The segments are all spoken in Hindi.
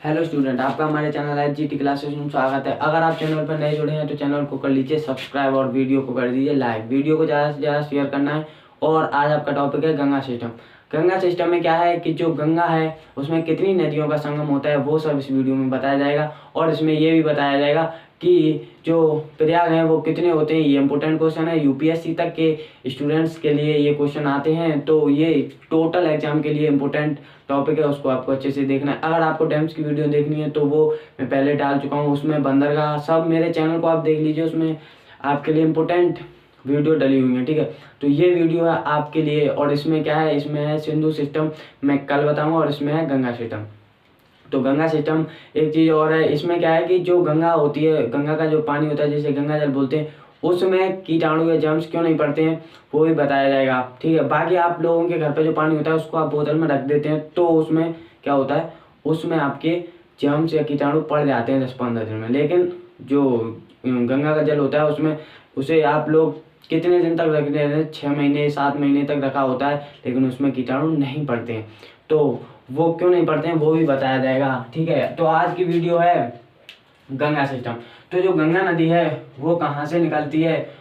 हेलो स्टूडेंट, आपका हमारे चैनल एचजीटी क्लासेस में स्वागत है। अगर आप चैनल पर नए जुड़े हैं तो चैनल को कर लीजिए सब्सक्राइब और वीडियो को कर दीजिए लाइक। वीडियो को ज़्यादा से ज़्यादा शेयर करना है। और आज आपका टॉपिक है गंगा सिस्टम। गंगा सिस्टम में क्या है कि जो गंगा है उसमें कितनी नदियों का संगम होता है वो सब इस वीडियो में बताया जाएगा। और इसमें ये भी बताया जाएगा कि जो प्रयाग हैं वो कितने होते हैं। ये इंपॉर्टेंट क्वेश्चन है, यूपीएससी तक के स्टूडेंट्स के लिए ये क्वेश्चन आते हैं, तो ये टोटल एग्जाम के लिए इंपॉर्टेंट टॉपिक है, उसको आपको अच्छे से देखना है। अगर आपको डैम्स की वीडियो देखनी है तो वो मैं पहले डाल चुका हूँ, उसमें बंदरगाह सब मेरे चैनल को आप देख लीजिए, उसमें आपके लिए इंपॉर्टेंट वीडियो डली हुई है। ठीक है, तो ये वीडियो है आपके लिए। और इसमें क्या है, इसमें है सिंधु सिस्टम, मैं कल बताऊंगा, और इसमें है गंगा सिस्टम। तो गंगा सिस्टम एक चीज़ और है, इसमें क्या है कि जो गंगा होती है, गंगा का जो पानी होता है जिसे गंगा जल बोलते हैं, उसमें कीटाणु या जर्म्स क्यों नहीं पड़ते हैं वो भी बताया जाएगा। ठीक है, बाकी आप लोगों के घर पे जो पानी होता है उसको आप बोतल में रख देते हैं तो उसमें क्या होता है, उसमें आपके जर्म्स या कीटाणु पड़ जाते हैं 10-15 दिन में। लेकिन जो गंगा का जल होता है उसमें उसे आप लोग कितने दिन तक रख देते हैं, 6 महीने 7 महीने तक रखा होता है, लेकिन उसमें कीटाणु नहीं पड़ते हैं। तो वो क्यों नहीं पड़ते हैं वो भी बताया जाएगा। ठीक है, तो आज की वीडियो है गंगा सिस्टम। तो जो गंगा नदी है वो कहाँ से निकलती है,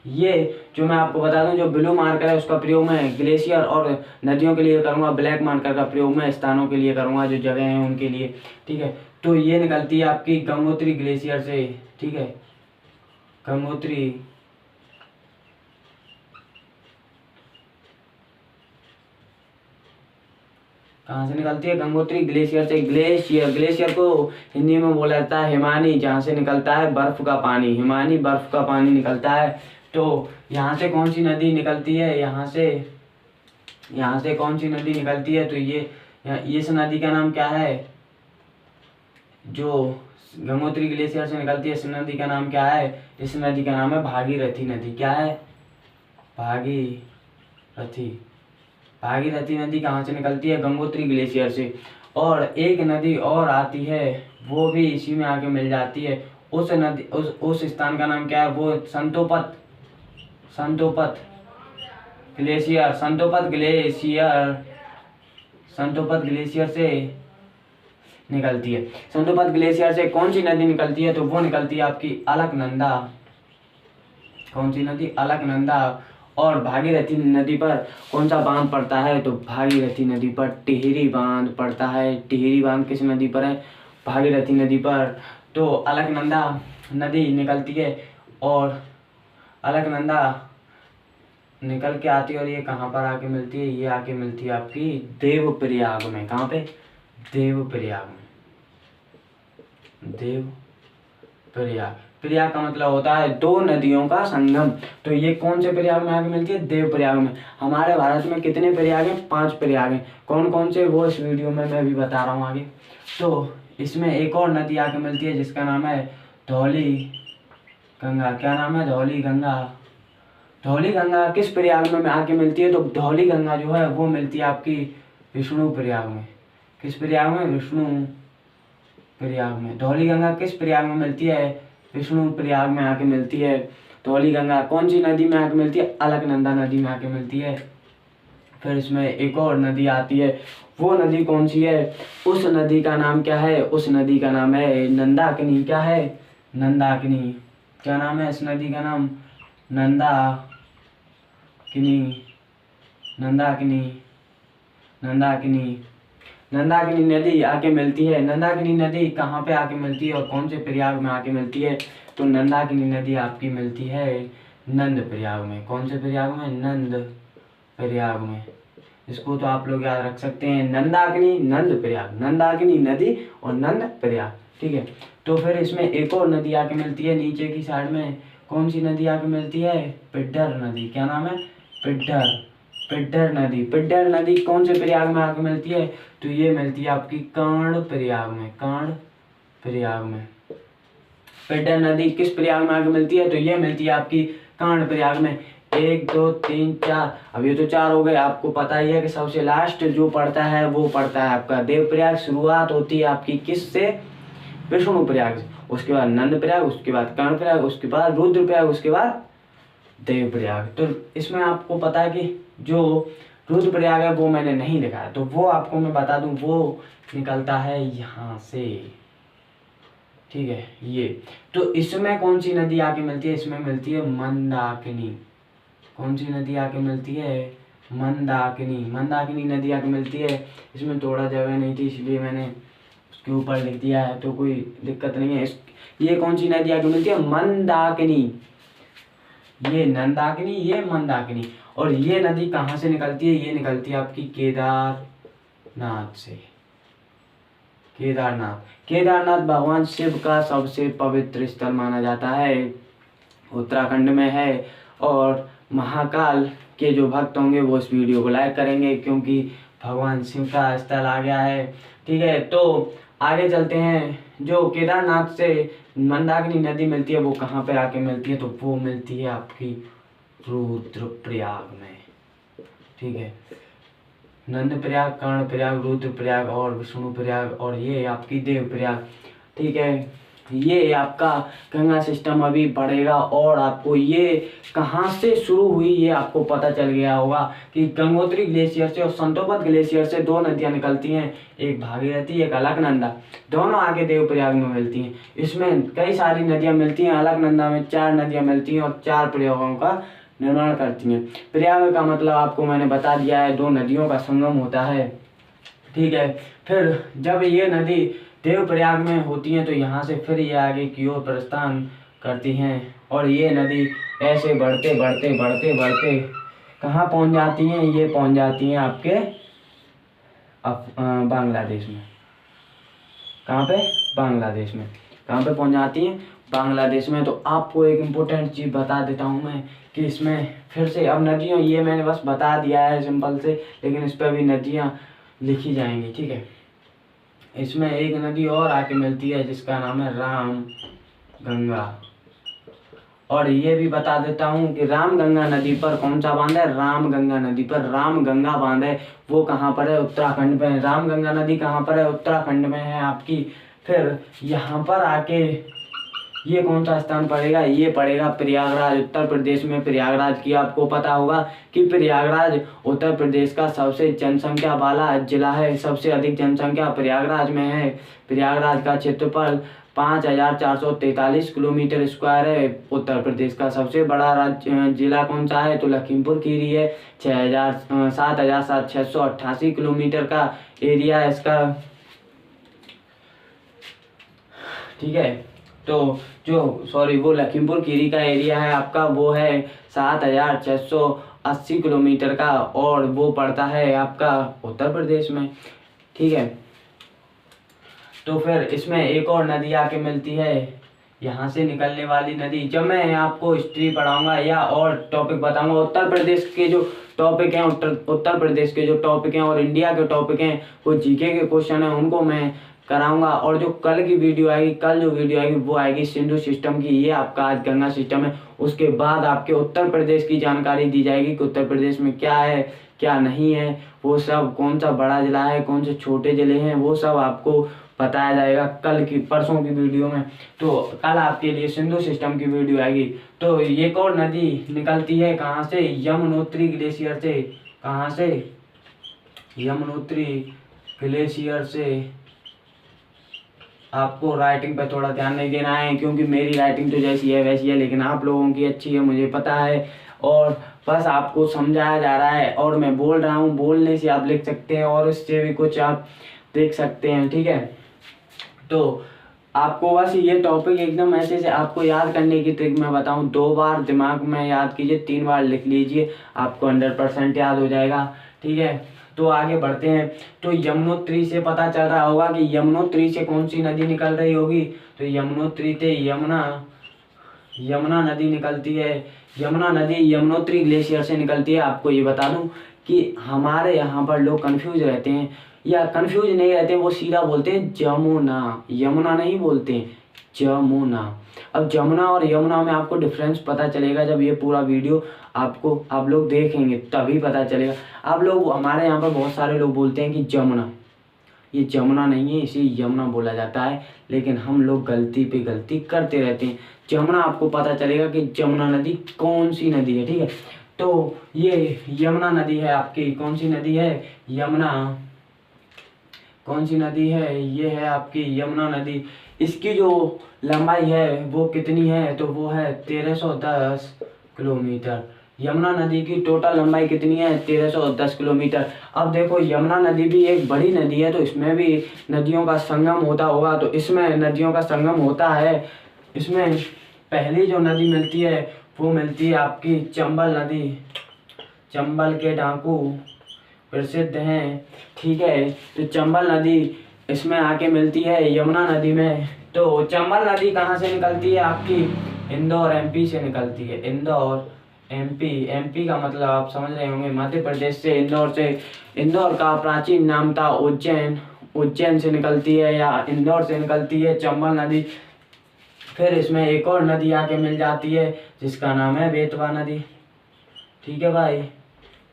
ये जो मैं आपको बता दूं, जो ब्लू मार्कर है उसका प्रयोग मैं ग्लेशियर और नदियों के लिए करूंगा, ब्लैक मार्कर का प्रयोग मैं स्थानों के लिए करूंगा, जो जगह हैं उनके लिए। ठीक है, तो ये निकलती है आपकी गंगोत्री ग्लेशियर से। ठीक है, गंगोत्री कहाँ से निकलती है, गंगोत्री ग्लेशियर से। ग्लेशियर ग्लेशियर को हिंदी में बोला जाता है हिमानी, जहाँ से निकलता है बर्फ का पानी, हिमानी बर्फ का पानी निकलता है। तो यहाँ से कौन सी नदी निकलती है, यहाँ से कौन सी नदी निकलती है, तो ये इस नदी का नाम क्या है, जो गंगोत्री ग्लेशियर से निकलती है इस नदी का नाम क्या है, इस नदी का नाम है भागीरथी नदी। क्या है, भागीरथी। भागीरथी नदी कहाँ से निकलती है, गंगोत्री ग्लेशियर से। और एक नदी और आती है वो भी इसी में आके मिल जाती है, उस नदी उस स्थान का नाम क्या है, वो संतोपत ग्लेशियर। संतोपत ग्लेशियर से निकलती है। संतोपत ग्लेशियर से कौन सी नदी निकलती है, तो वो निकलती है आपकी अलकनंदा। कौन सी नदी, अलकनंदा। और भागीरथी नदी पर कौन सा बांध पड़ता है, तो भागीरथी नदी पर टिहरी बांध पड़ता है। टिहरी बांध किस नदी पर है, भागीरथी नदी पर। तो अलकनंदा नदी निकलती है और अलकनंदा निकल के आती है, और ये कहाँ पर आके मिलती है, ये आके मिलती है आपकी देवप्रयाग में। कहाँ पे, देवप्रयाग में। देवप्रयाग, प्रयाग का मतलब होता है दो नदियों का संगम। तो ये कौन से प्रयाग में आके मिलती है, देवप्रयाग में। हमारे भारत में कितने प्रयाग हैं, 5 प्रयाग हैं। कौन कौन से वो इस वीडियो में मैं भी बता रहा हूँ आगे। तो इसमें एक और नदी आके मिलती है जिसका नाम है धौली गंगा। क्या नाम है, धौली गंगा। धौली गंगा किस प्रयाग में आके मिलती है, तो धौली गंगा जो है वो मिलती है आपकी विष्णु प्रयाग में। किस प्रयाग में, विष्णु प्रयाग में। धौली गंगा किस प्रयाग में मिलती है, विष्णु प्रयाग में आके मिलती है। धौली गंगा कौन सी नदी में आके मिलती है, अलकनंदा नदी में आके मिलती है। फिर इसमें एक और नदी आती है, वो नदी कौन सी है, उस नदी का नाम क्या है, उस नदी का नाम है नंदाकिनी। क्या है, नंदाकिनी। क्या नाम है इस नदी का नाम, नंदाकिनी नदी आके मिलती है। नंदाकिनी नदी कहाँ पे आके मिलती है और कौन से प्रयाग में आके मिलती है, तो नंदाकिनी नदी आपकी मिलती है नंद प्रयाग में। कौन से प्रयाग में, नंद प्रयाग में। इसको तो आप लोग याद रख सकते हैं, नंदाकिनी नंद प्रयाग, नंदाकिनी नदी और नंद प्रयाग। ठीक है, तो फिर इसमें एक और नदी आके मिलती है नीचे की साइड में। कौन सी नदी आके मिलती है, पिड्डर नदी। क्या नाम है, पिड्डर नदी। पिड्डर नदी कौन से प्रयाग में आके मिलती है, तो ये मिलती है आपकी कर्ण प्रयाग में। कर्ण प्रयाग में। पिड्डर नदी किस प्रयाग में आके मिलती है, तो ये मिलती है आपकी कर्ण प्रयाग में। 1 2 3 4, अब ये तो 4 हो गए। आपको पता ही है कि सबसे लास्ट जो पड़ता है वो पड़ता है आपका देवप्रयाग। शुरुआत होती है आपकी किस से, विष्णु प्रयाग से, उसके बाद नंद प्रयाग, उसके बाद कर्ण प्रयाग, उसके बाद रुद्र प्रयाग, उसके बाद देवप्रयाग। तो इसमें आपको पता है कि जो रुद्रप्रयाग है वो मैंने नहीं लिखा है, तो वो आपको मैं बता दूं, वो निकलता है यहाँ से, ठीक है। ये तो इसमें कौन सी नदी आके मिलती है, इसमें मिलती है मंदाकिनी। कौन सी नदी आके मिलती है, मंदाकिनी। मंदाकिनी नदी आके मिलती है। इसमें थोड़ा जगह नहीं थी इसलिए मैंने उसके ऊपर लिख दिया है, तो कोई दिक्कत नहीं है। ये कौन सी नदी आके मिलती है, मंदाकिनी। ये नंदाकिनी, ये मंदाकिनी। और ये नदी कहाँ से निकलती है, ये निकलती है आपकी केदारनाथ से। केदारनाथ भगवान शिव का सबसे पवित्र स्थल माना जाता है, उत्तराखंड में है। और महाकाल के जो भक्त होंगे वो इस वीडियो को लाइक करेंगे, क्योंकि भगवान शिव का स्थल आ गया है, ठीक है। तो आगे चलते हैं। जो केदारनाथ से मंदाकिनी नदी मिलती है वो कहाँ पे आके मिलती है, तो वो मिलती है आपकी रुद्रप्रयाग में, ठीक है। नंदप्रयाग, कर्णप्रयाग, रुद्रप्रयाग और विष्णुप्रयाग, और ये आपकी देवप्रयाग, ठीक है। ये आपका गंगा सिस्टम अभी बढ़ेगा, और आपको ये कहाँ से शुरू हुई ये आपको पता चल गया होगा कि गंगोत्री ग्लेशियर से और संतोपत ग्लेशियर से दो नदियाँ निकलती हैं, एक भागीरथी एक अलकनंदा, दोनों आगे देवप्रयाग में मिलती हैं। इसमें कई सारी नदियाँ मिलती हैं, अलकनंदा में 4 नदियाँ मिलती हैं और 4 प्रयागों का निर्माण करती हैं। प्रयाग का मतलब आपको मैंने बता दिया है, 2 नदियों का संगम होता है, ठीक है। फिर जब ये नदी देवप्रयाग में होती हैं तो यहाँ से फिर ये आगे की ओर प्रस्थान करती हैं, और ये नदी ऐसे बढ़ते बढ़ते बढ़ते बढ़ते कहाँ पहुँच जाती हैं, ये पहुँच जाती हैं आपके बांग्लादेश में। कहाँ पे, बांग्लादेश में। कहाँ पे पहुँच जाती हैं, बांग्लादेश में। तो आपको एक इम्पोर्टेंट चीज़ बता देता हूँ मैं कि इसमें फिर से अब नदियाँ, ये मैंने बस बता दिया है सिंपल से, लेकिन इस पर भी नदियाँ लिखी जाएंगी, ठीक है। इसमें एक नदी और आके मिलती है जिसका नाम है राम गंगा, और ये भी बता देता हूँ कि राम गंगा नदी पर कौन सा बांध है, राम गंगा नदी पर राम गंगा बांध है, वो कहाँ पर है, उत्तराखंड में। राम गंगा नदी कहाँ पर है, उत्तराखंड में है आपकी। फिर यहाँ पर आके ये कौन सा स्थान पड़ेगा, ये पड़ेगा प्रयागराज, उत्तर प्रदेश में प्रयागराज की। आपको पता होगा कि प्रयागराज उत्तर प्रदेश का सबसे जनसंख्या वाला जिला है, सबसे अधिक जनसंख्या प्रयागराज में है। प्रयागराज का क्षेत्रफल 5443 किलोमीटर स्क्वायर है। उत्तर प्रदेश का सबसे बड़ा राज्य जिला कौन सा है, तो लखीमपुर खीरी है। 7,688 किलोमीटर का एरिया है इसका, ठीक है। तो वो लखीमपुर खीरी का एरिया है आपका, वो है 7,680 किलोमीटर का, और वो पड़ता है आपका उत्तर प्रदेश में, ठीक है। तो फिर इसमें एक और नदी आके मिलती है, यहाँ से निकलने वाली नदी। जब मैं आपको हिस्ट्री पढ़ाऊंगा या और टॉपिक बताऊंगा, उत्तर प्रदेश के जो टॉपिक हैं, उत्तर प्रदेश के जो टॉपिक हैं और इंडिया के टॉपिक हैं, वो जीके के क्वेश्चन हैं, उनको मैं कराऊंगा। और जो कल की वीडियो आएगी, कल जो वीडियो आएगी वो आएगी सिंधु सिस्टम की। ये आपका आज गंगा सिस्टम है। उसके बाद आपके उत्तर प्रदेश की जानकारी दी जाएगी कि उत्तर प्रदेश में क्या है क्या नहीं है, वो सब, कौन सा बड़ा जिला है, कौन से छोटे जिले हैं, वो सब आपको बताया जाएगा कल की, परसों की वीडियो में। तो कल आपके लिए सिंधु सिस्टम की वीडियो आएगी। तो एक और नदी निकलती है कहाँ से, यमुनोत्री ग्लेशियर से। कहाँ से, यमुनोत्री ग्लेशियर से। आपको राइटिंग पे थोड़ा ध्यान नहीं देना है, क्योंकि मेरी राइटिंग तो जैसी है वैसी है, लेकिन आप लोगों की अच्छी है मुझे पता है, और बस आपको समझाया जा रहा है और मैं बोल रहा हूँ। बोलने से आप लिख सकते हैं और उससे भी कुछ आप देख सकते हैं, ठीक है। तो आपको बस ये टॉपिक एकदम ऐसे से आपको याद करने की ट्रिक मैं बताऊं, 2 बार दिमाग में याद कीजिए, 3 बार लिख लीजिए, आपको 100% याद हो जाएगा, ठीक है। तो आगे बढ़ते हैं। तो यमुनोत्री से पता चल रहा होगा कि यमुनोत्री से कौन सी नदी निकल रही होगी, तो यमुनोत्री से यमुना नदी निकलती है। यमुना नदी यमुनोत्री ग्लेशियर से निकलती है। आपको ये बता दूं कि हमारे यहाँ पर लोग कंफ्यूज रहते हैं, या कंफ्यूज नहीं रहते, वो सीधा बोलते हैं जमुना, यमुना नहीं बोलते, जमुना। अब जमुना और यमुना में आपको डिफरेंस पता चलेगा जब ये पूरा वीडियो आप लोग देखेंगे तभी पता चलेगा। आप लोग, हमारे यहाँ पर बहुत सारे लोग बोलते हैं कि जमुना, ये जमुना नहीं है, इसे यमुना बोला जाता है, लेकिन हम लोग गलती पे गलती करते रहते हैं। जमुना आपको पता चलेगा कि जमुना नदी कौन सी नदी है, ठीक है। तो ये यमुना नदी है आपकी, कौन सी नदी है, यमुना, कौन सी नदी है, ये है आपकी यमुना नदी। इसकी जो लंबाई है वो कितनी है, तो वो है 1310 किलोमीटर। यमुना नदी की टोटल लंबाई कितनी है, 1310 किलोमीटर। अब देखो यमुना नदी भी एक बड़ी नदी है, तो इसमें भी नदियों का संगम होता होगा, तो इसमें नदियों का संगम होता है। इसमें पहली जो नदी मिलती है वो मिलती है आपकी चंबल नदी। चंबल के डाकू प्रसिद्ध हैं, ठीक है। तो चंबल नदी इसमें आके मिलती है यमुना नदी में। तो चंबल नदी कहाँ से निकलती है आपकी, इंदौर एमपी से निकलती है। इंदौर एमपी, एमपी का मतलब आप समझ रहे होंगे मध्य प्रदेश से। इंदौर से, इंदौर का प्राचीन नाम था उज्जैन, उज्जैन से निकलती है या इंदौर से निकलती है चंबल नदी। फिर इसमें एक और नदी आके मिल जाती है जिसका नाम है बेतवा नदी, ठीक है भाई।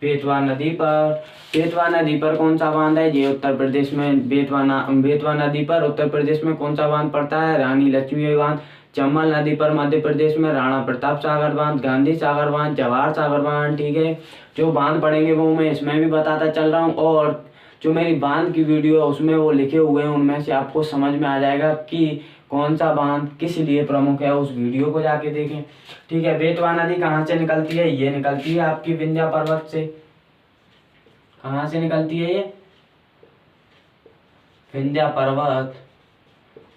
बेतवा नदी पर, बेतवा नदी पर कौन सा बांध है, ये उत्तर प्रदेश में बेतवा नदी पर उत्तर प्रदेश में कौन सा बांध पड़ता है, रानी लक्ष्मीबाई बांध। चंबल नदी पर मध्य प्रदेश में राणा प्रताप सागर बांध, गांधी सागर बांध, जवाहर सागर बांध, ठीक है। जो बांध पड़ेंगे वो मैं इसमें भी बताता चल रहा हूँ, और जो मेरी बांध की वीडियो है उसमें वो लिखे हुए हैं, उनमें से आपको समझ में आ जाएगा कि कौन सा बांध किस लिए प्रमुख है, उस वीडियो को जाके देखें, ठीक है। बेतवा नदी कहाँ से निकलती है, ये निकलती है आपकी विंध्या पर्वत से। कहाँ से निकलती है ये, विंध्या पर्वत,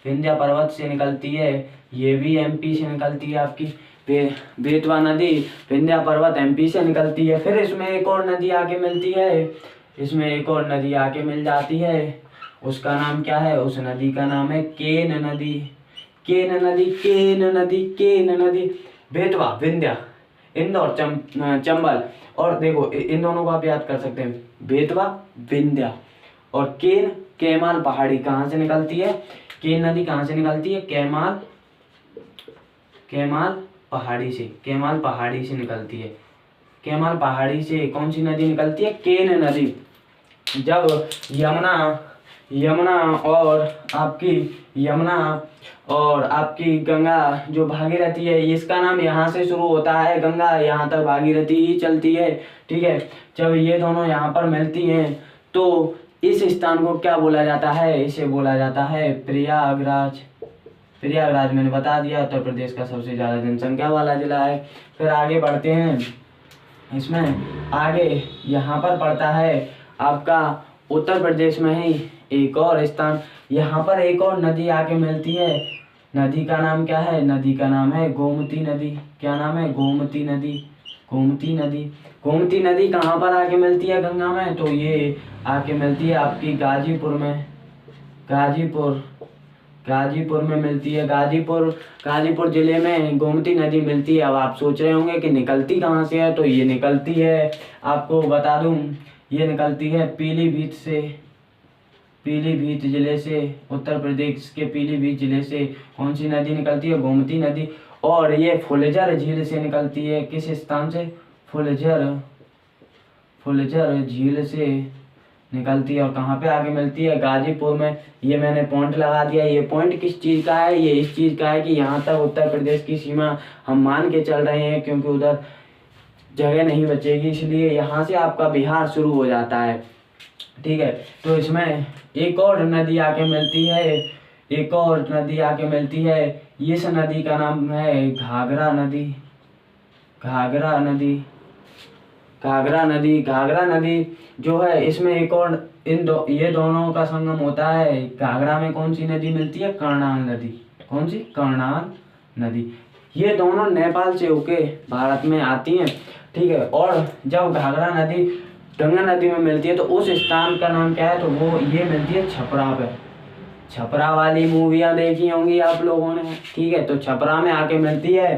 विंध्या पर्वत से निकलती है। ये भी एमपी से निकलती है आपकी बेतवा नदी, विंध्या पर्वत एमपी से निकलती है। फिर इसमें एक और नदी आके मिलती है, इसमें एक और नदी आके मिल जाती है, उसका नाम क्या है, उस नदी का नाम है केन नदी। केन नदी, केन नदी, केन नदी। बेतवा, विंध्या, इंदौर, चंबल, और देखो इन दोनों को आप याद कर सकते हैं, बेतवा, विंध्या और केन, कैमाल पहाड़ी कहाँ से निकलती है, केन नदी कहाँ से निकलती है, कैमाल, कैमाल पहाड़ी से, कैमाल पहाड़ी से निकलती है। कैमाल पहाड़ी से कौन सी नदी निकलती है, केन नदी। जब यमुना और आपकी गंगा जो भागीरथी है, इसका नाम यहाँ से शुरू होता है, गंगा यहाँ तक भागीरथी ही चलती है, ठीक है। जब ये दोनों यहाँ पर मिलती हैं तो इस स्थान को क्या बोला जाता है, इसे बोला जाता है प्रयागराज। प्रयागराज मैंने बता दिया, उत्तर प्रदेश का सबसे ज़्यादा जनसंख्या वाला जिला है। फिर आगे बढ़ते हैं, इसमें आगे यहाँ पर पड़ता है आपका उत्तर प्रदेश में ही एक और स्थान, यहाँ पर एक और नदी आके मिलती है। नदी का नाम क्या है, नदी का नाम है गोमती नदी। क्या नाम है, गोमती नदी, गोमती नदी। गोमती नदी कहाँ पर आके मिलती है गंगा में, तो ये आके मिलती है आपकी गाजीपुर में, गाजीपुर में मिलती है। गाजीपुर जिले में गोमती नदी मिलती है। अब आप सोच रहे होंगे कि निकलती कहाँ से है, तो ये निकलती है, आपको बता दूं, ये निकलती है पीलीभीत से, पीलीभीत जिले से, उत्तर प्रदेश के पीलीभीत जिले से कौन सी नदी निकलती है, गोमती नदी। और ये फुलझर झील से निकलती है, किस स्थान से, फुलझर झील से निकलती है। और कहाँ पे आगे मिलती है, गाजीपुर में। ये मैंने पॉइंट लगा दिया। ये पॉइंट किस चीज़ का है, ये इस चीज़ का है कि यहाँ तक उत्तर प्रदेश की सीमा हम मान के चल रहे हैं, क्योंकि उधर जगह नहीं बचेगी, इसलिए यहाँ से आपका बिहार शुरू हो जाता है, ठीक है। तो इसमें एक और नदी आके मिलती है, एक और नदी आके मिलती है। इस नदी का नाम है घाघरा नदी, घाघरा नदी, घाघरा नदी। घाघरा नदी जो है, इसमें एक और ये दोनों का संगम होता है। घाघरा में कौन सी नदी मिलती है, करनाल नदी। कौन सी, करनाल नदी। ये दोनों नेपाल से होके भारत में आती हैं, ठीक है। और जब घाघरा नदी गंगा नदी में मिलती है तो उस स्थान का नाम क्या है, तो वो ये मिलती है छपरा पे। छपरा वाली मूवियाँ देखी होंगी आप लोगों ने, ठीक है। तो छपरा में आके मिलती है,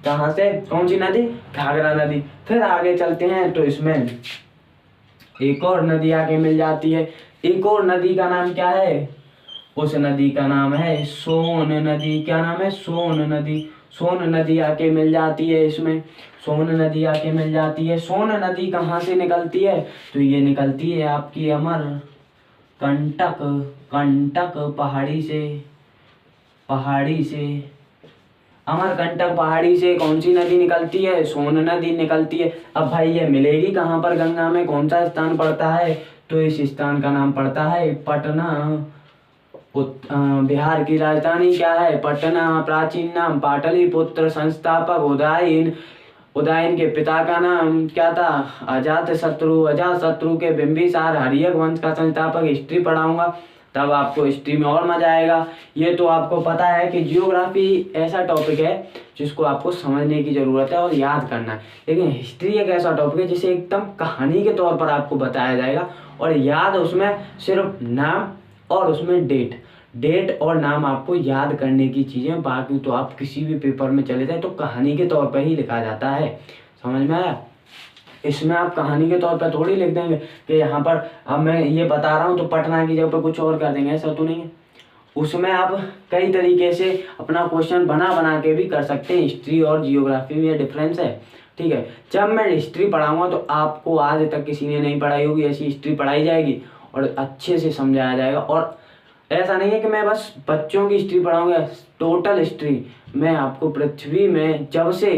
कहाँ से, कौन सी नदी, घाघरा नदी। फिर आगे चलते हैं तो इसमें एक और नदी आके मिल जाती है। एक और नदी का नाम क्या है, उस नदी का नाम है सोन नदी। क्या नाम है, सोन नदी। सोन नदी आके मिल जाती है इसमें, सोन नदी आके मिल जाती है। सोन नदी कहाँ से निकलती है, तो ये निकलती है आपकी कंटक पहाड़ी से, अमरकंटक पहाड़ी से कौन सी नदी निकलती है? सोन नदी निकलती है। अब भाई ये मिलेगी कहाँ पर गंगा में, कौन सा स्थान पड़ता है? तो इस स्थान का नाम पड़ता है पटना। बिहार की राजधानी क्या है? पटना। प्राचीन नाम पाटलिपुत्र। संस्थापक उदयन के पिता का नाम क्या था? अजातशत्रु के बिंबिसार हर्यक वंश का संस्थापक। हिस्ट्री पढ़ाऊंगा तब आपको हिस्ट्री में और मजा आएगा। ये तो आपको पता है कि जियोग्राफी ऐसा टॉपिक है जिसको आपको समझने की जरूरत है और याद करना है, लेकिन हिस्ट्री एक ऐसा टॉपिक है जिसे एकदम कहानी के तौर पर आपको बताया जाएगा और याद उसमें सिर्फ नाम और उसमें डेट और नाम आपको याद करने की चीजें, बाकी तो आप किसी भी पेपर में चले जाए तो कहानी के तौर पर ही लिखा जाता है। समझ में आया? इसमें आप कहानी के तौर पर थोड़ी लिख देंगे कि यहाँ पर अब मैं ये बता रहा हूँ तो पटना की जगह पर कुछ और कर देंगे, ऐसा तो नहीं है। उसमें आप कई तरीके से अपना क्वेश्चन बना के भी कर सकते हैं। हिस्ट्री और जियोग्राफी में ये डिफरेंस है, ठीक है। जब मैं हिस्ट्री पढ़ाऊंगा तो आपको आज तक किसी ने नहीं पढ़ाई होगी ऐसी हिस्ट्री पढ़ाई जाएगी और अच्छे से समझाया जाएगा। और ऐसा नहीं है कि मैं बस बच्चों की हिस्ट्री पढ़ाऊंगा, टोटल हिस्ट्री मैं आपको पृथ्वी में जब से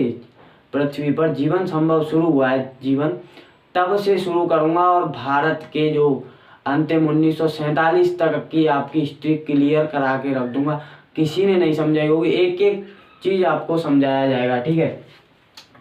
पृथ्वी पर जीवन संभव शुरू हुआ है, जीवन तब से शुरू करूंगा और भारत के जो अंतिम 1947 तक की आपकी हिस्ट्री क्लियर करा के रख दूंगा। किसी ने नहीं समझाई होगी, एक एक चीज आपको समझाया जाएगा, ठीक है।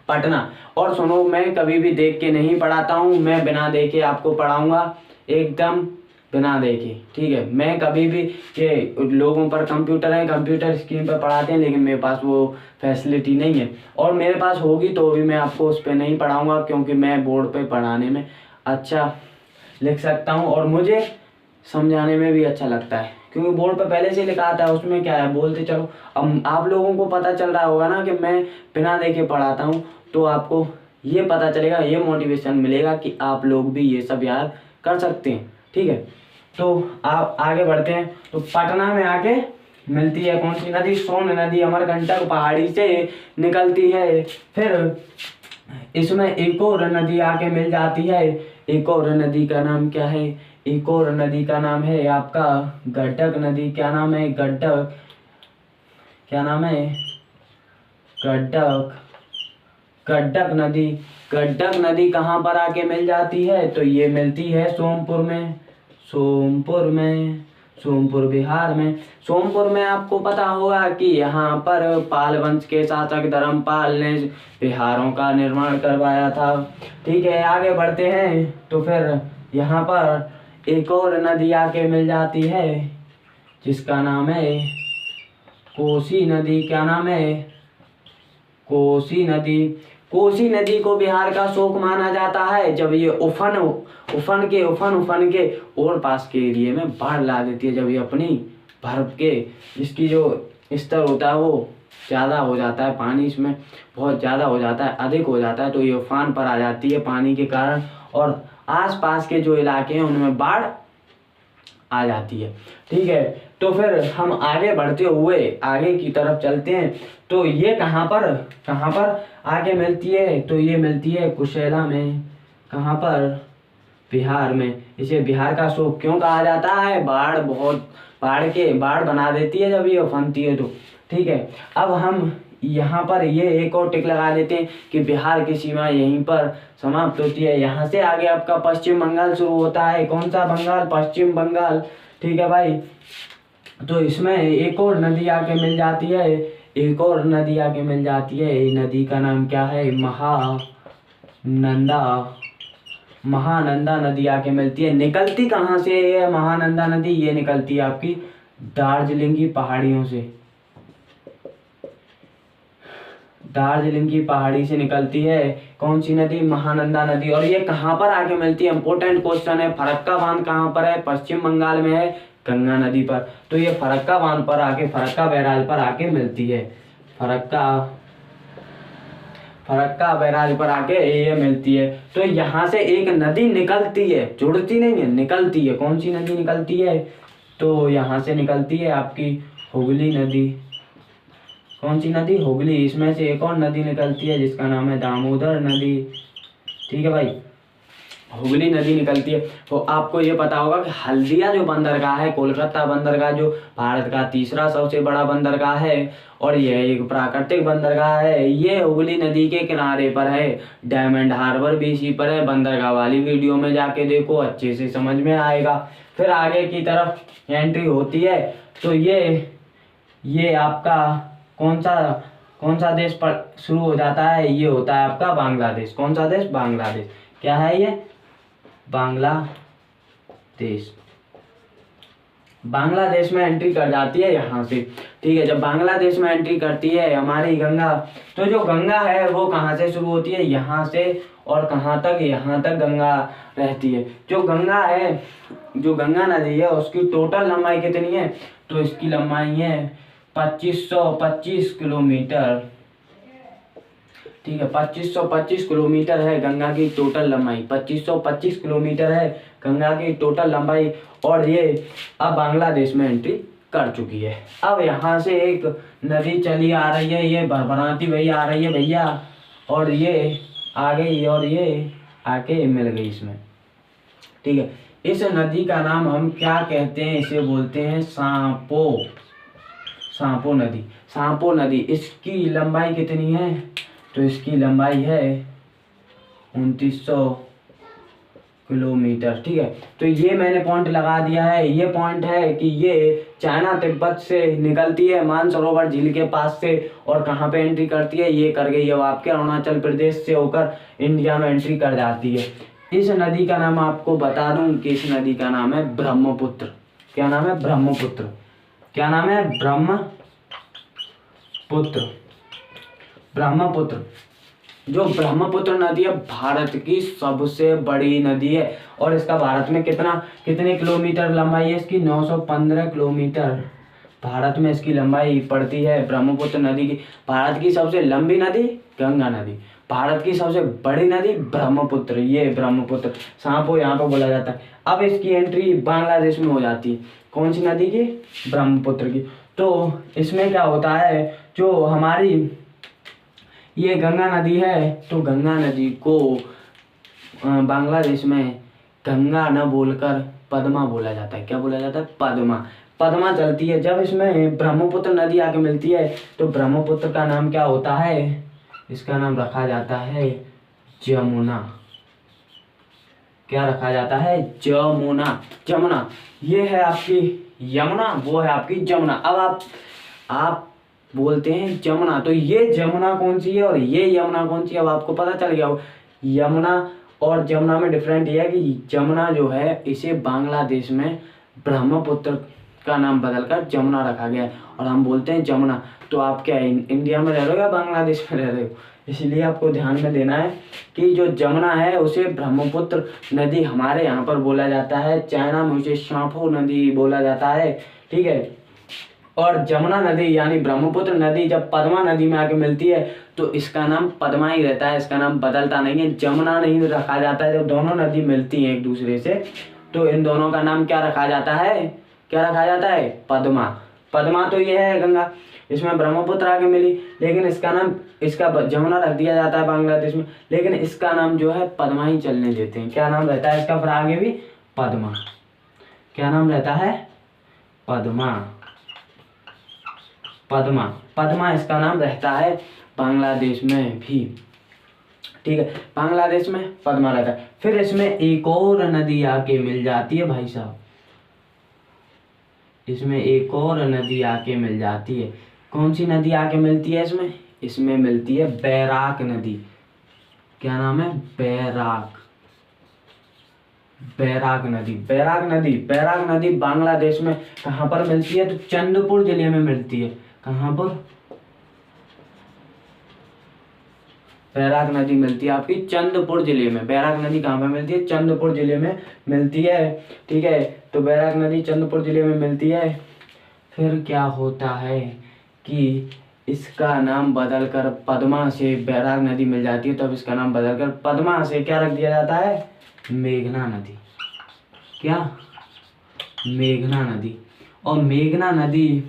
पटना। और सुनो, मैं कभी भी देख के नहीं पढ़ाता हूँ, मैं बिना देखे आपको पढ़ाऊंगा, एकदम बिना देखे, ठीक है। मैं कभी भी ये लोगों पर कंप्यूटर है, कंप्यूटर स्क्रीन पर पढ़ाते हैं, लेकिन मेरे पास वो फैसिलिटी नहीं है और मेरे पास होगी तो भी मैं आपको उस पर नहीं पढ़ाऊंगा क्योंकि मैं बोर्ड पे पढ़ाने में अच्छा लिख सकता हूँ और मुझे समझाने में भी अच्छा लगता है क्योंकि बोर्ड पे पहले से लिखा आता है, उसमें क्या है बोलते चलो। अब आप लोगों को पता चल रहा होगा ना कि मैं बिना देखे पढ़ाता हूँ, तो आपको ये पता चलेगा, ये मोटिवेशन मिलेगा कि आप लोग भी ये सब याद कर सकते हैं, ठीक है। तो आप आगे बढ़ते हैं। तो पटना में आके मिलती है कौन सी नदी? सोन नदी अमरकंटक पहाड़ी से निकलती है। फिर इसमें एक और नदी आके मिल जाती है। एक और नदी का नाम क्या है? एक और नदी का नाम है आपका गंडक नदी। क्या नाम है? गंडक। क्या नाम है? गंडक नदी। गंडक नदी कहाँ पर आके मिल जाती है? तो ये मिलती है सोमपुर बिहार में। सोमपुर में आपको पता होगा कि यहाँ पर पाल वंश के शासक धर्मपाल ने बिहारों का निर्माण करवाया था, ठीक है। आगे बढ़ते हैं तो फिर यहाँ पर एक और नदी आके मिल जाती है जिसका नाम है कोसी नदी। क्या नाम है? कोसी नदी। कोसी नदी को बिहार का शोक माना जाता है जब ये उफन के और पास के एरिए में बाढ़ ला देती है। जब ये अपनी बर्फ के इसकी जो स्तर होता है वो ज़्यादा हो जाता है, पानी इसमें बहुत ज़्यादा हो जाता है, अधिक हो जाता है, तो ये उफान पर आ जाती है पानी के कारण और आसपास के जो इलाके हैं उनमें बाढ़ आ जाती है, ठीक है। तो फिर हम आगे बढ़ते हुए आगे की तरफ चलते हैं। तो ये कहाँ पर आगे मिलती है? तो ये मिलती है कुशेला में। कहाँ पर? बिहार में। इसे बिहार का शोक क्यों कहा जाता है? बाढ़ बना देती है जब ये उफनती है तो, ठीक है। अब हम यहाँ पर ये एक और टिक लगा देते हैं कि बिहार की सीमा यहीं पर समाप्त होती है। यहाँ से आगे आपका पश्चिम बंगाल शुरू होता है। कौन सा बंगाल? पश्चिम बंगाल, ठीक है भाई। तो इसमें एक और नदी आके मिल जाती है। नदी का नाम क्या है? महानंदा नदी आके मिलती है। निकलती कहाँ से है महानंदा नदी? ये निकलती है आपकी दार्जिलिंग की पहाड़ियों से। दार्जिलिंग की पहाड़ी से निकलती है कौन सी नदी? महानंदा नदी। और ये कहाँ पर आके मिलती है? इंपॉर्टेंट क्वेश्चन है। फरक्का बांध कहाँ पर है? पश्चिम बंगाल में है, गंगा नदी पर। तो ये फरक्का बांध पर आके, फरक्का बैराज पर आके मिलती है। फरक्का बैराज पर आके ये मिलती है। तो यहाँ से एक नदी निकलती है, जुड़ती नहीं है, निकलती है। कौन सी नदी निकलती है? तो यहाँ से निकलती है आपकी हुगली नदी। कौन सी नदी? हुगली। इसमें से एक और नदी निकलती है जिसका नाम है दामोदर नदी, ठीक है भाई। हुगली नदी निकलती है। तो आपको ये पता होगा कि हल्दिया जो बंदरगाह है, कोलकाता बंदरगाह जो भारत का तीसरा सबसे बड़ा बंदरगाह है और यह एक प्राकृतिक बंदरगाह है, ये हुगली नदी के किनारे पर है। डायमंड हार्बर भी इसी पर है। बंदरगाह वाली वीडियो में जाके देखो, अच्छे से समझ में आएगा। फिर आगे की तरफ एंट्री होती है तो ये आपका कौन सा देश पर शुरू हो जाता है, ये होता है आपका बांग्लादेश। कौन सा देश? बांग्लादेश। क्या है ये? बांग्लादेश। बांग्लादेश में एंट्री कर जाती है यहाँ से, ठीक है। जब बांग्लादेश में एंट्री करती है हमारी गंगा, तो जो गंगा है वो कहाँ से शुरू होती है? यहाँ से और कहाँ तक? यहाँ तक गंगा रहती है। जो गंगा है, जो गंगा नदी है उसकी टोटल लंबाई कितनी है? तो इसकी लंबाई है 2525 किलोमीटर, ठीक है। 2525 किलोमीटर है गंगा की टोटल लंबाई। 2525 किलोमीटर है गंगा की टोटल लंबाई और ये अब बांग्लादेश में एंट्री कर चुकी है। अब यहाँ से एक नदी चली आ रही है, ये भरभराती वही आ रही है भैया, और ये आ गई और ये आके मिल गई इसमें, ठीक है। इस नदी का नाम हम क्या कहते हैं? इसे बोलते हैं सांपो नदी। सांपो नदी। इसकी लंबाई कितनी है? तो इसकी लंबाई है 2900 किलोमीटर, ठीक है। तो ये मैंने पॉइंट लगा दिया है। ये पॉइंट है कि ये चाइना तिब्बत से निकलती है मानसरोवर झील के पास से, और कहाँ पे एंट्री करती है? ये कर गई अब आपके अरुणाचल प्रदेश से होकर इंडिया में एंट्री कर जाती है। इस नदी का नाम आपको बता दूं कि इस नदी का नाम है ब्रह्मपुत्र। क्या नाम है? ब्रह्मपुत्र। क्या नाम है? ब्रह्मपुत्र। जो ब्रह्मपुत्र नदी है भारत की सबसे बड़ी नदी है और इसका भारत में कितने किलोमीटर लंबाई है? इसकी 915 किलोमीटर भारत में इसकी लंबाई पड़ती है ब्रह्मपुत्र नदी की। भारत की सबसे लंबी नदी गंगा नदी, भारत की सबसे बड़ी नदी ब्रह्मपुत्र। ये ब्रह्मपुत्र सांपो यहाँ पर बोला जाता है। अब इसकी एंट्री बांग्लादेश में हो जाती है। कौन सी नदी की? ब्रह्मपुत्र की। तो इसमें क्या होता है, जो हमारी ये गंगा नदी है, तो गंगा नदी को बांग्लादेश में गंगा न बोलकर पद्मा बोला जाता है। क्या बोला जाता है? पद्मा चलती है। जब इसमें ब्रह्मपुत्र नदी आके मिलती है तो ब्रह्मपुत्र का नाम क्या होता है? इसका नाम रखा जाता है जमुना। क्या रखा जाता है? जमुना। ये है आपकी यमुना, वो है आपकी जमुना। अब आप बोलते हैं जमुना, तो ये जमुना कौन सी है और ये यमुना कौन सी है? अब आपको पता चल गया हो। यमुना और जमुना में डिफरेंट ये है कि जमुना जो है इसे बांग्लादेश में ब्रह्मपुत्र का नाम बदलकर जमुना रखा गया है और हम बोलते हैं जमुना। तो आप क्या इंडिया में रह रहे हो या बांग्लादेश में रह रहे हो? इसलिए आपको ध्यान में देना है कि जो जमुना है उसे ब्रह्मपुत्र नदी हमारे यहाँ पर बोला जाता है, चाइना में उसे सांपो नदी बोला जाता है, ठीक है। और जमुना नदी यानी ब्रह्मपुत्र नदी जब पद्मा नदी में आके मिलती है तो इसका नाम पद्मा ही रहता है, इसका नाम बदलता नहीं है, जमुना नहीं रखा जाता है। जब दोनों नदी मिलती हैं एक दूसरे से तो इन दोनों का नाम क्या रखा जाता है? क्या रखा जाता है? पद्मा तो ये है गंगा, इसमें ब्रह्मपुत्र आके मिली, लेकिन इसका जमुना रख दिया जाता है बांग्लादेश में, लेकिन इसका नाम जो है पद्मा ही चलने देते हैं। क्या नाम रहता है इसका फिर आगे भी? पद्मा। क्या नाम रहता है? पद्मा इसका नाम रहता है बांग्लादेश में भी, ठीक है। बांग्लादेश में पद्मा रहता है। फिर इसमें एक और नदी आके मिल जाती है भाई साहब, इसमें एक और नदी आके मिल जाती है। कौन सी नदी आके मिलती है इसमें मिलती है बैराक नदी। क्या नाम है? बैराक नदी बांग्लादेश में कहाँ पर मिलती है? तो चंद्रपुर जिले में मिलती है। कहाँ पर? बैराक नदी मिलती है आपकी चंद्रपुर जिले में। बैराक नदी कहाँ पर मिलती है? चंद्रपुर जिले में मिलती है, ठीक है। तो बैराक नदी चंद्रपुर जिले में मिलती है। फिर क्या होता है कि इसका नाम बदलकर पद्मा से बैराक नदी मिल जाती है, तब इसका नाम बदलकर पद्मा से क्या रख दिया जाता है? मेघना नदी। क्या? मेघना नदी। और मेघना नदी,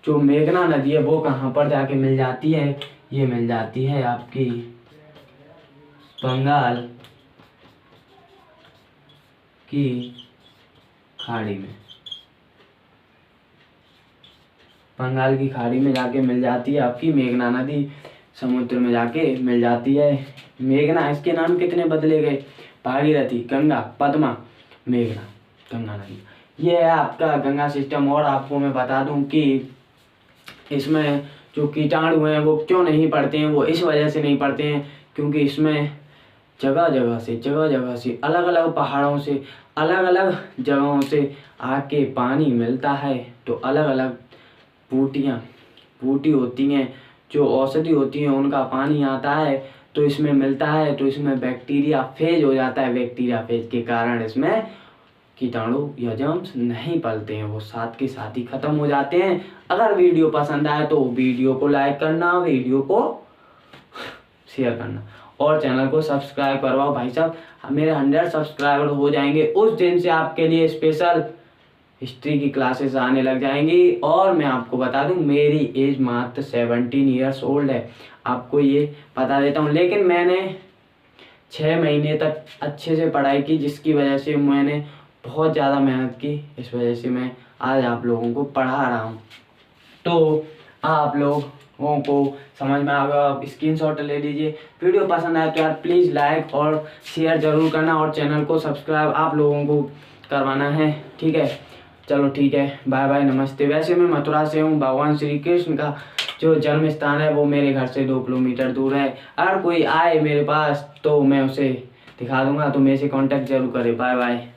जो मेघना नदी है वो कहाँ पर जाके मिल जाती है? ये मिल जाती है आपकी की खाड़ी में, बंगाल की खाड़ी में जाके मिल जाती है आपकी मेघना नदी, समुद्र में जाके मिल जाती है मेघना। इसके नाम कितने बदले गए, भागीरथी, गंगा, पद्मा, मेघना, गंगा नदी। ये है आपका गंगा सिस्टम। और आपको मैं बता दूं कि इसमें जो कीटाणु हैं वो क्यों नहीं पड़ते हैं, वो इस वजह से नहीं पड़ते हैं क्योंकि इसमें जगह जगह से अलग अलग पहाड़ों से, अलग अलग जगहों से आके पानी मिलता है। तो अलग अलग बूटी होती हैं, जो औषधि होती हैं, उनका पानी आता है तो इसमें मिलता है। तो इसमें बैक्टीरिया फेज हो जाता है, बैक्टीरिया फेज के कारण इसमें कीटाणु या जर्म्स नहीं पलते हैं, वो साथ के साथ ही खत्म हो जाते हैं। अगर वीडियो पसंद आए तो वीडियो को लाइक करना, वीडियो को शेयर करना और चैनल को सब्सक्राइब करवाओ भाई साहब। मेरे 100 सब्सक्राइबर हो जाएंगे उस दिन से आपके लिए स्पेशल हिस्ट्री की क्लासेस आने लग जाएंगी। और मैं आपको बता दूं मेरी एज मात्र 17 ईयर्स ओल्ड है, आपको ये बता देता हूँ। लेकिन मैंने 6 महीने तक अच्छे से पढ़ाई की, जिसकी वजह से मैंने बहुत ज़्यादा मेहनत की, इस वजह से मैं आज आप लोगों को पढ़ा रहा हूँ। तो आप लोगों को समझ में आ गया, आप स्क्रीनशॉट ले लीजिए। वीडियो पसंद आए तो यार प्लीज़ लाइक और शेयर ज़रूर करना और चैनल को सब्सक्राइब आप लोगों को करवाना है, ठीक है। चलो ठीक है, बाय बाय, नमस्ते। वैसे मैं मथुरा से हूँ, भगवान श्री कृष्ण का जो जन्म स्थान है वो मेरे घर से 2 किलोमीटर दूर है। अगर कोई आए मेरे पास तो मैं उसे दिखा दूंगा, तो मेरे से कांटेक्ट जरूर करे। Bye bye.